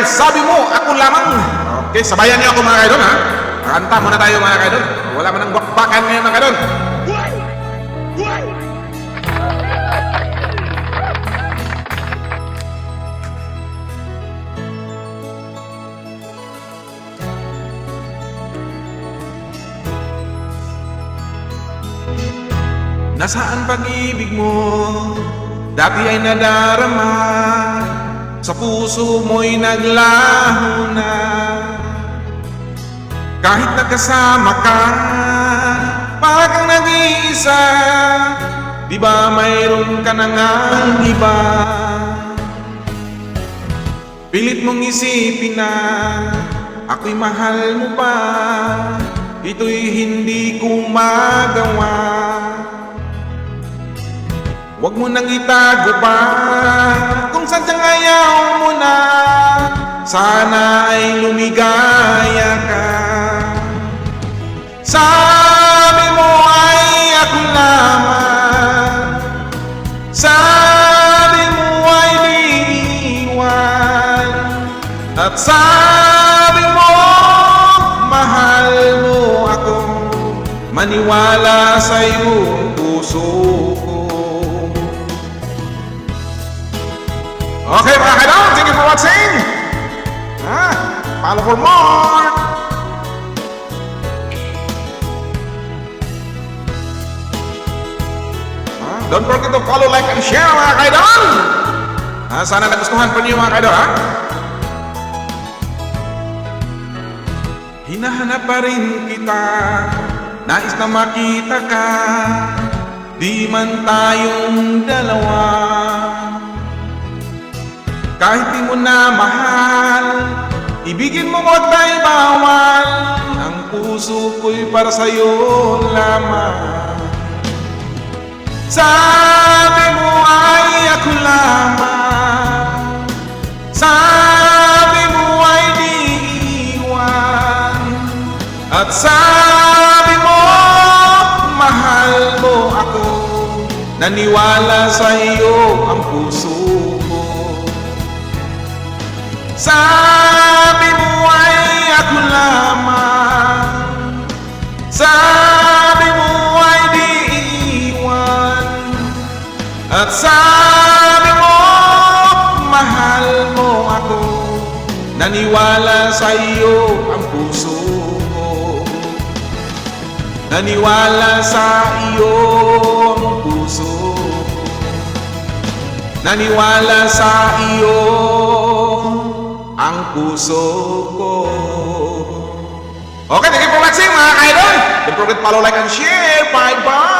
sabi mo, ako lamang. Okay, sabayan niyo ako mga kaidol ha. Kanta muna tayo mga kaidol. Wala man ang bakbakan ngayon mga kaidol. Nasaan pag-ibig mo? Dati ay nadarama, sa puso mo'y naglaho na. Kahit nagkasama ka, para kang nag-iisa, di ba mayroon ka na ngang iba? Pilit mong isipin na ako'y mahal mo pa, ito'y hindi ko magawa. Huwag mo nang itago pa kung sadyang ayaw mo na, sana ay lumigaya ka. Sabi mo ay ako lamang, sabi mo ay di iwan, at sabi mo mahal mo ako, maniwala sa iyong puso ko. Okay mga kaidol, thank you for watching. Follow for more. Don't forget to follow, like, and share mga kaidol. Sana nagustuhan po niyo mga kaidol ha. Hinahanap pa rin kita, nais na makita ka, di man tayong dalawa. Kahit di mo na mahal, ibigin mo mo't tayo bawal, ang puso ko'y para sa'yo lamang. Sabi mo ay ako lamang, sabi mo ay di iwan, at sabi mo mahal mo ako, naniwala sa iyo ang puso ko. Sabi mo ay ako lamang, sabi mo ay di iwan, at sabi mo mahal mo ako, naniwala sa iyo ang puso ko. Naniwala sa iyo ang puso ko, naniwala sa iyo ang puso ko. Okay, thank you for watching mga idol. Don't forget to follow, like, and share. Bye-bye.